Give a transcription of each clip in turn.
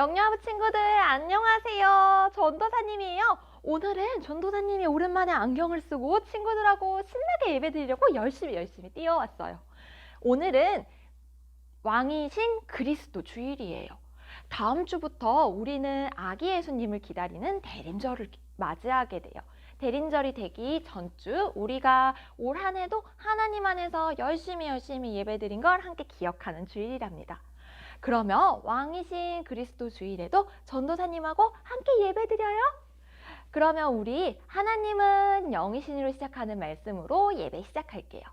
영유아부 친구들 안녕하세요. 전도사님이에요. 오늘은 전도사님이 오랜만에 안경을 쓰고 친구들하고 신나게 예배드리려고 열심히 뛰어왔어요. 오늘은 왕이신 그리스도 주일이에요. 다음 주부터 우리는 아기 예수님을 기다리는 대림절을 맞이하게 돼요. 대림절이 되기 전주 우리가 올 한 해도 하나님 안에서 열심히 예배드린 걸 함께 기억하는 주일이랍니다. 그러면 왕이신 그리스도 주일에도 전도사님하고 함께 예배드려요? 그러면 우리 하나님은 영이신으로 시작하는 말씀으로 예배 시작할게요.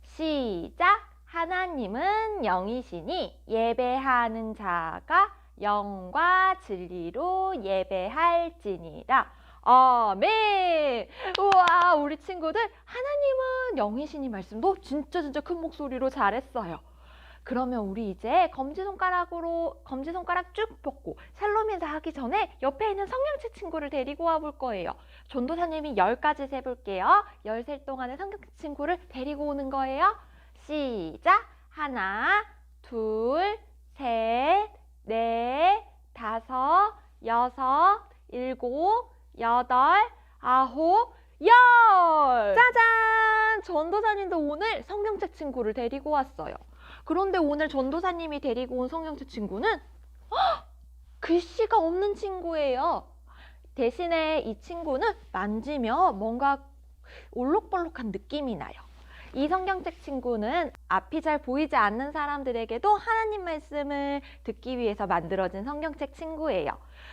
시작! 하나님은 영이시니 예배하는 자가 영과 진리로 예배할지니라. 아멘! 우와, 우리 친구들 하나님은 영이시니 말씀도 진짜 큰 목소리로 잘했어요. 그러면 우리 이제 검지손가락 쭉 뻗고 샬롬 인사하기 전에 옆에 있는 성경책 친구를 데리고 와볼 거예요. 전도사님이 10까지 세볼게요. 10셀 동안에 성경책 친구를 데리고 오는 거예요. 시작! 하나, 둘, 셋, 넷, 다섯, 여섯, 일곱, 여덟, 아홉, 열! 짜잔! 전도사님도 오늘 성경책 친구를 데리고 왔어요. 그런데 오늘 전도사님이 데리고 온 성경책 친구는 글씨가 없는 친구예요. 대신에 이 친구는 만지면 뭔가 올록볼록한 느낌이 나요. 이 성경책 친구는 앞이 잘 보이지 않는 사람들에게도 하나님 말씀을 듣기 위해서 만들어진 성경책 친구예요.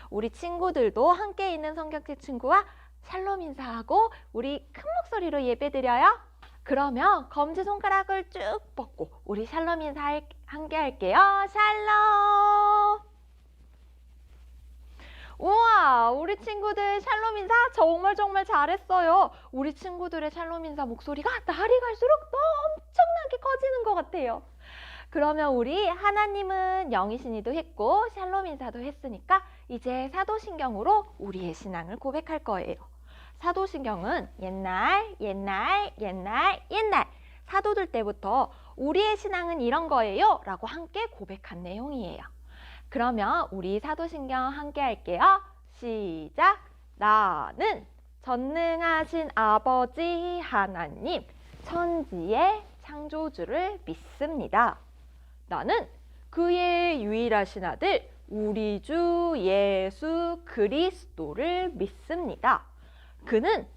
우리 친구들도 함께 있는 성경책 친구와 샬롬 인사하고 우리 큰 목소리로 예배드려요. 그러면 검지손가락을 쭉 뻗고 우리 샬롬 인사 함께 할게요. 샬롬! 우와, 우리 친구들 샬롬 인사 정말 잘했어요. 우리 친구들의 샬롬 인사 목소리가 날이 갈수록 엄청나게 커지는 것 같아요. 그러면 우리 하나님은 영이신이도 했고 샬롬 인사도 했으니까 이제 사도신경으로 우리의 신앙을 고백할 거예요. 사도신경은 옛날 사도들 때부터 우리의 신앙은 이런 거예요 라고 함께 고백한 내용이에요. 그러면 우리 사도신경 함께 할게요. 시작! 나는 전능하신 아버지 하나님 천지의 창조주를 믿습니다. 나는 그의 유일하신 아들 우리 주 예수 그리스도를 믿습니다. 그는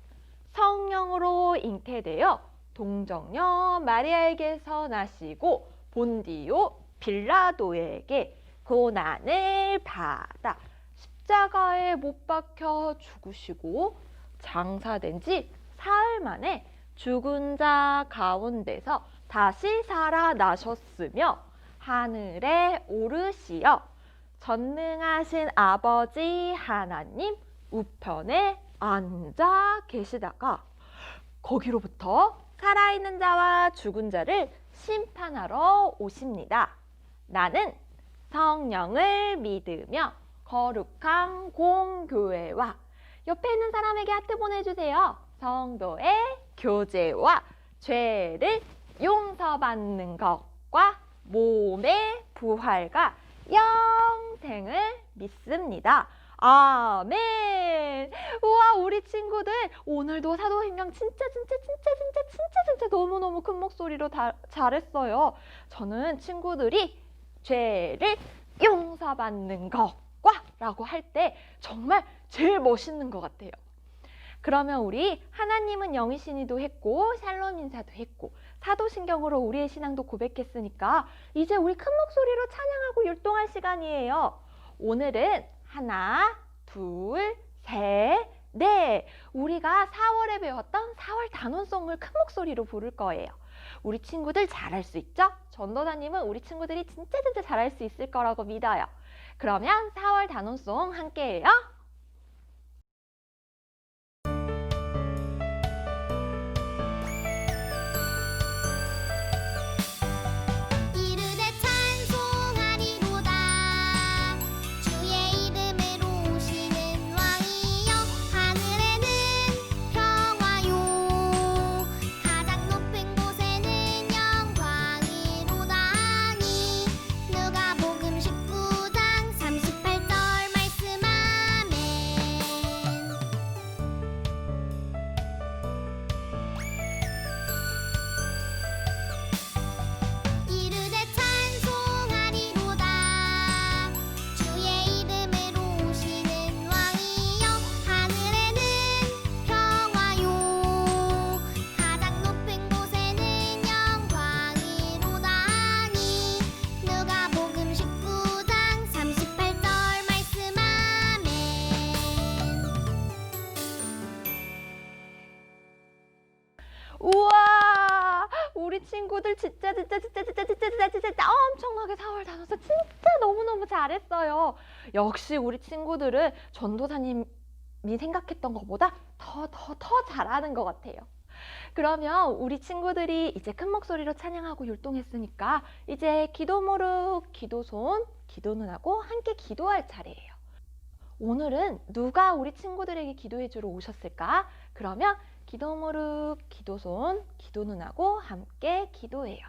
성령으로 잉태되어 동정녀 마리아에게서 나시고 본디오 빌라도에게 고난을 받아 십자가에 못 박혀 죽으시고 장사된 지 사흘 만에 죽은 자 가운데서 다시 살아나셨으며 하늘에 오르시어 전능하신 아버지 하나님 우편에 앉아 계시다가 거기로부터 살아있는 자와 죽은 자를 심판하러 오십니다. 나는 성령을 믿으며 거룩한 공교회와 옆에 있는 사람에게 하트 보내주세요. 성도의 교제와 죄를 용서받는 것과 몸의 부활과 영생을 믿습니다. 아멘! 우와, 우리 친구들 오늘도 사도신경 진짜 너무너무 큰 목소리로 잘했어요. 저는 친구들이 죄를 용서받는 것과 라고 할 때 정말 제일 멋있는 것 같아요. 그러면 우리 하나님은 영이신이도 했고 샬롬 인사도 했고 사도신경으로 우리의 신앙도 고백했으니까 이제 우리 큰 목소리로 찬양하고 율동할 시간이에요. 오늘은 하나, 둘, 셋, 넷. 우리가 4월에 배웠던 4월 단원송을 큰 목소리로 부를 거예요. 우리 친구들 잘할 수 있죠? 전도사님은 우리 친구들이 진짜 잘할 수 있을 거라고 믿어요. 그러면 4월 단원송 함께 해요. 누가복음 19장 38절 친구들 진짜 엄청나게 4월 단어서 진짜 너무너무 잘했어요. 역시 우리 친구들은 전도사님이 생각했던 것보다 더 잘하는 것 같아요. 그러면 우리 친구들이 이제 큰 목소리로 찬양하고 율동했으니까 이제 기도 무릎, 기도 손, 기도 눈하고 함께 기도할 차례예요. 오늘은 누가 우리 친구들에게 기도해 주러 오셨을까? 그러면 기도 무릎, 기도 손, 기도 눈하고 함께 기도해요.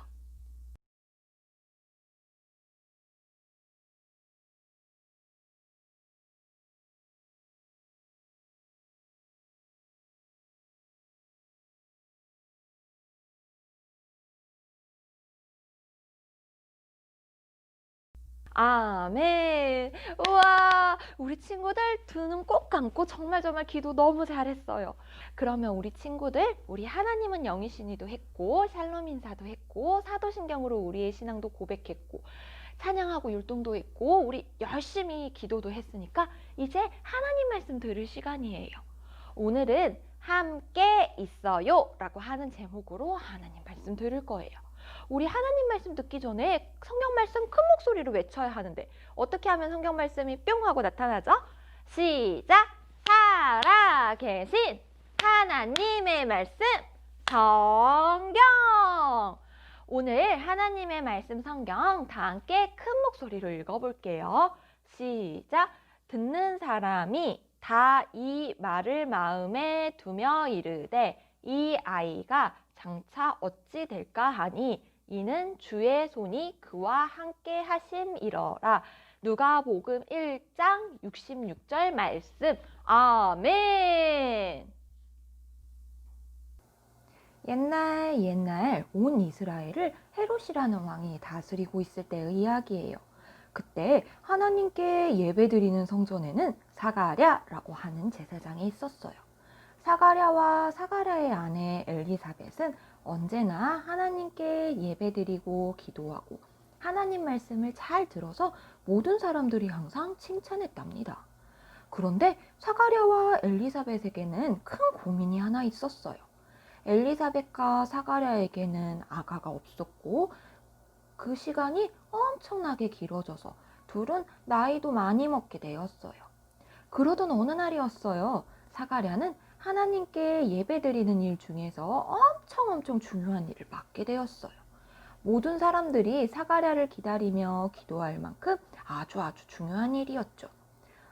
아멘. 우와, 우리 친구들 두 눈 꼭 감고 정말 기도 너무 잘했어요. 그러면 우리 친구들, 우리 하나님은 영이시니도 했고, 샬롬 인사도 했고, 사도신경으로 우리의 신앙도 고백했고, 찬양하고 율동도 했고, 우리 열심히 기도도 했으니까 이제 하나님 말씀 들을 시간이에요. 오늘은 함께 있어요 라고 하는 제목으로 하나님 말씀 들을 거예요. 우리 하나님 말씀 듣기 전에 성경 말씀 큰 목소리로 외쳐야 하는데 어떻게 하면 성경 말씀이 뿅 하고 나타나죠? 시작! 살아계신 하나님의 말씀 성경! 오늘 하나님의 말씀 성경 다 함께 큰 목소리로 읽어볼게요. 시작! 듣는 사람이 다 이 말을 마음에 두며 이르되 이 아이가 장차 어찌 될까 하니 이는 주의 손이 그와 함께 하심이러라. 누가복음 1장 66절 말씀. 아멘. 옛날 온 이스라엘을 헤롯이라는 왕이 다스리고 있을 때의 이야기예요. 그때 하나님께 예배드리는 성전에는 사가랴라고 하는 제사장이 있었어요. 사가랴와 사가랴의 아내 엘리사벳은 언제나 하나님께 예배드리고 기도하고 하나님 말씀을 잘 들어서 모든 사람들이 항상 칭찬했답니다. 그런데 사가랴와 엘리사벳에게는 큰 고민이 하나 있었어요. 엘리사벳과 사가랴에게는 아가가 없었고 그 시간이 엄청나게 길어져서 둘은 나이도 많이 먹게 되었어요. 그러던 어느 날이었어요. 사가랴는 하나님께 예배드리는 일 중에서 엄청 중요한 일을 맡게 되었어요. 모든 사람들이 사가랴를 기다리며 기도할 만큼 아주 중요한 일이었죠.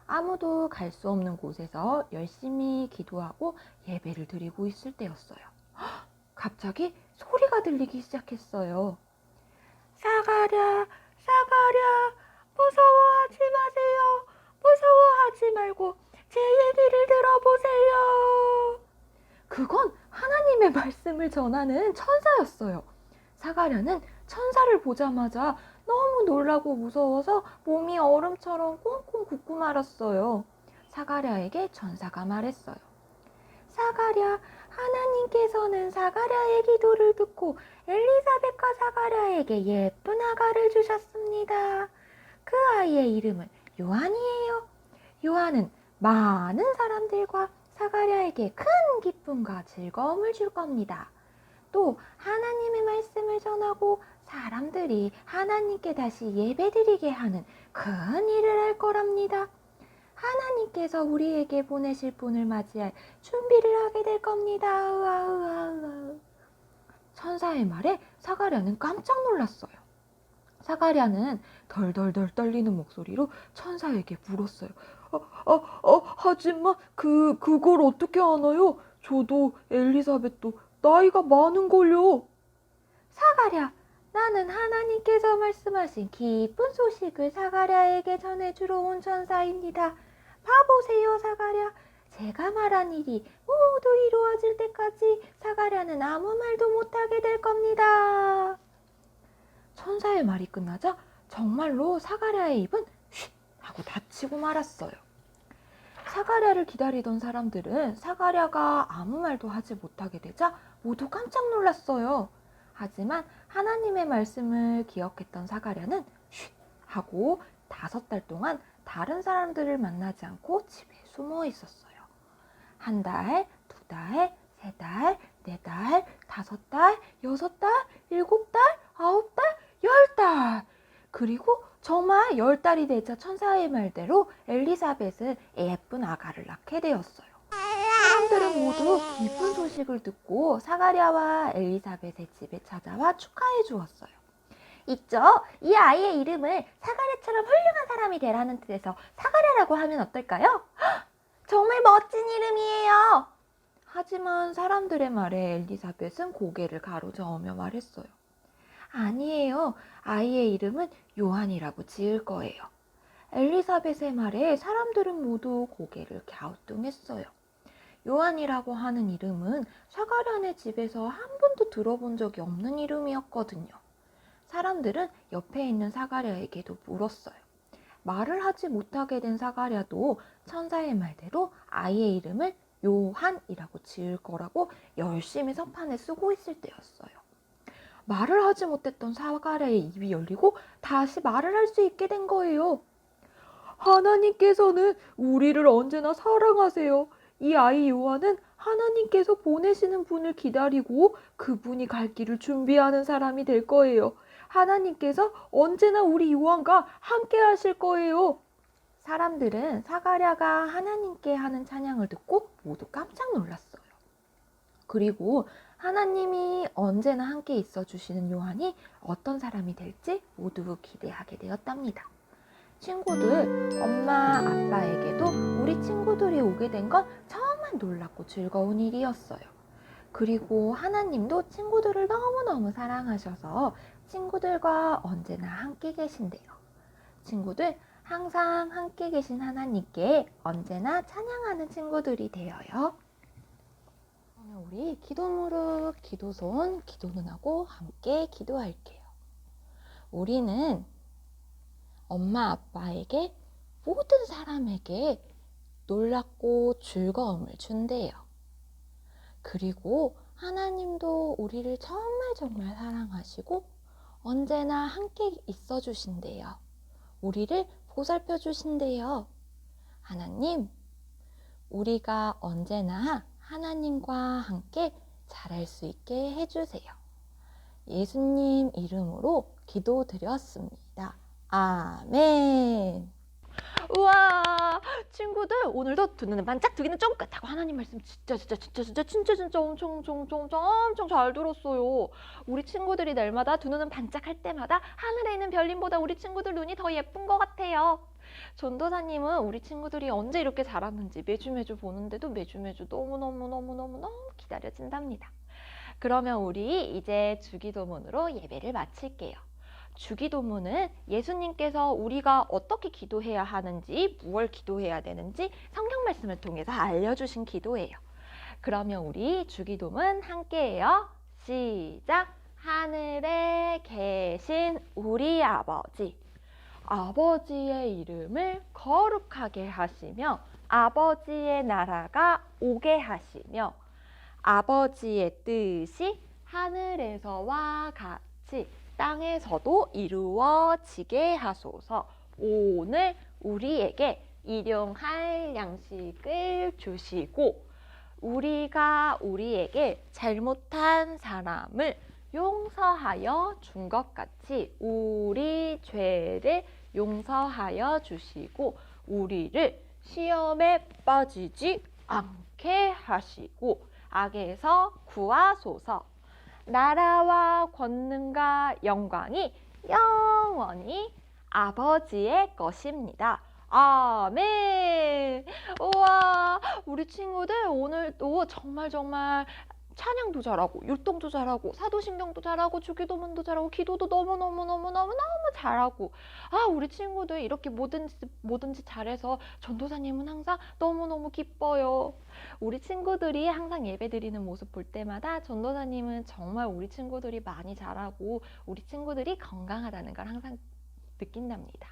아무도 갈 수 없는 곳에서 열심히 기도하고 예배를 드리고 있을 때였어요. 갑자기 소리가 들리기 시작했어요. 사가랴, 무서워하지 마세요. 무서워하지 말고 제 얘기를 들어보세요. 그건 하나님의 말씀을 전하는 천사였어요. 사가랴는 천사를 보자마자 너무 놀라고 무서워서 몸이 얼음처럼 꽁꽁 굳고 말았어요. 사가랴에게 천사가 말했어요. 사가랴, 하나님께서는 사가랴의 기도를 듣고 엘리사벳과 사가랴에게 예쁜 아가를 주셨습니다. 그 아이의 이름은 요한이에요. 요한은 많은 사람들과 사가랴에게 큰 기쁨과 즐거움을 줄 겁니다. 또 하나님의 말씀을 전하고 사람들이 하나님께 다시 예배드리게 하는 큰 일을 할 거랍니다. 하나님께서 우리에게 보내실 분을 맞이할 준비를 하게 될 겁니다. 으아. 천사의 말에 사가랴는 깜짝 놀랐어요. 사가랴는 덜덜덜 떨리는 목소리로 천사에게 물었어요. 하지만 그걸 어떻게 아나요? 저도 엘리사벳도 나이가 많은걸요. 사가랴, 나는 하나님께서 말씀하신 기쁜 소식을 사가랴에게 전해주러 온 천사입니다. 봐보세요, 사가랴. 제가 말한 일이 모두 이루어질 때까지 사가랴는 아무 말도 못하게 될 겁니다. 천사의 말이 끝나자 정말로 사가랴의 입은 휙 하고 닫히고 말았어요. 사가랴를 기다리던 사람들은 사가랴가 아무 말도 하지 못하게 되자 모두 깜짝 놀랐어요. 하지만 하나님의 말씀을 기억했던 사가랴는 쉿 하고 5달 동안 다른 사람들을 만나지 않고 집에 숨어 있었어요. 1달, 2달, 3달, 4달, 5달, 6달, 7달, 9달, 10달. 그리고 정말 10달이 되자 천사의 말대로 엘리사벳은 예쁜 아가를 낳게 되었어요. 사람들은 모두 기쁜 소식을 듣고 사가랴와 엘리사벳의 집에 찾아와 축하해 주었어요. 있죠? 이 아이의 이름을 사가랴처럼 훌륭한 사람이 되라는 뜻에서 사가랴라고 하면 어떨까요? 정말 멋진 이름이에요. 하지만 사람들의 말에 엘리사벳은 고개를 가로저으며 말했어요. 아니에요. 아이의 이름은 요한이라고 지을 거예요. 엘리사벳의 말에 사람들은 모두 고개를 갸우뚱했어요. 요한이라고 하는 이름은 사가랴네 집에서 한 번도 들어본 적이 없는 이름이었거든요. 사람들은 옆에 있는 사가랴에게도 물었어요. 말을 하지 못하게 된 사가랴도 천사의 말대로 아이의 이름을 요한이라고 지을 거라고 열심히 서판에 쓰고 있을 때였어요. 말을 하지 못했던 사가랴의 입이 열리고 다시 말을 할 수 있게 된 거예요. 하나님께서는 우리를 언제나 사랑하세요. 이 아이 요한은 하나님께서 보내시는 분을 기다리고 그분이 갈 길을 준비하는 사람이 될 거예요. 하나님께서 언제나 우리 요한과 함께 하실 거예요. 사람들은 사가랴가 하나님께 하는 찬양을 듣고 모두 깜짝 놀랐어요. 그리고 하나님이 언제나 함께 있어 주시는 요한이 어떤 사람이 될지 모두 기대하게 되었답니다. 친구들, 엄마, 아빠에게도 우리 친구들이 오게 된 건 정말 놀랍고 즐거운 일이었어요. 그리고 하나님도 친구들을 너무너무 사랑하셔서 친구들과 언제나 함께 계신대요. 친구들, 항상 함께 계신 하나님께 언제나 찬양하는 친구들이 되어요. 그러면 우리 기도 무릎, 기도 손, 기도 눈하고 함께 기도할게요. 우리는 엄마, 아빠에게 모든 사람에게 놀랍고 즐거움을 준대요. 그리고 하나님도 우리를 정말 정말 사랑하시고 언제나 함께 있어 주신대요. 우리를 보살펴 주신대요. 하나님, 우리가 언제나 하나님과 함께 잘할 수 있게 해주세요. 예수님 이름으로 기도드렸습니다. 아멘. 우와, 친구들 오늘도 두 눈은 반짝 두 귀는 쫑긋 하고 하나님 말씀 진짜 엄청 잘 들었어요. 우리 친구들이 날마다 두 눈은 반짝할 때마다 하늘에 있는 별님보다 우리 친구들 눈이 더 예쁜 것 같아요. 전도사님은 우리 친구들이 언제 이렇게 자랐는지 매주 보는데도 매주 너무 기다려진답니다. 그러면 우리 이제 주기도문으로 예배를 마칠게요. 주기도문은 예수님께서 우리가 어떻게 기도해야 하는지, 무엇을 기도해야 되는지 성경 말씀을 통해서 알려주신 기도예요. 그러면 우리 주기도문 함께해요. 시작! 하늘에 계신 우리 아버지, 아버지의 이름을 거룩하게 하시며 아버지의 나라가 오게 하시며 아버지의 뜻이 하늘에서와 같이 땅에서도 이루어지게 하소서. 오늘 우리에게 일용할 양식을 주시고 우리가 우리에게 잘못한 사람을 용서하여 준 것 같이 우리 죄를 용서하여 주시고 우리를 시험에 빠지지 않게 하시고 악에서 구하소서. 나라와 권능과 영광이 영원히 아버지의 것입니다. 아멘. 우와, 우리 친구들 오늘도 정말 찬양도 잘하고 율동도 잘하고 사도신경도 잘하고 주기도문도 잘하고 기도도 너무 잘하고 우리 친구들 이렇게 뭐든지 잘해서 전도사님은 항상 너무너무 기뻐요. 우리 친구들이 항상 예배드리는 모습 볼 때마다 전도사님은 정말 우리 친구들이 많이 잘하고 우리 친구들이 건강하다는 걸 항상 느낀답니다.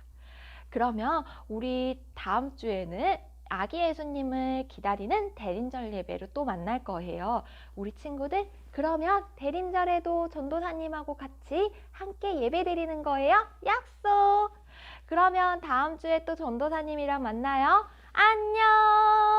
그러면 우리 다음 주에는 아기 예수님을 기다리는 대림절 예배로 또 만날 거예요. 우리 친구들, 그러면 대림절에도 전도사님하고 같이 함께 예배 드리는 거예요. 약속! 그러면 다음 주에 또 전도사님이랑 만나요. 안녕!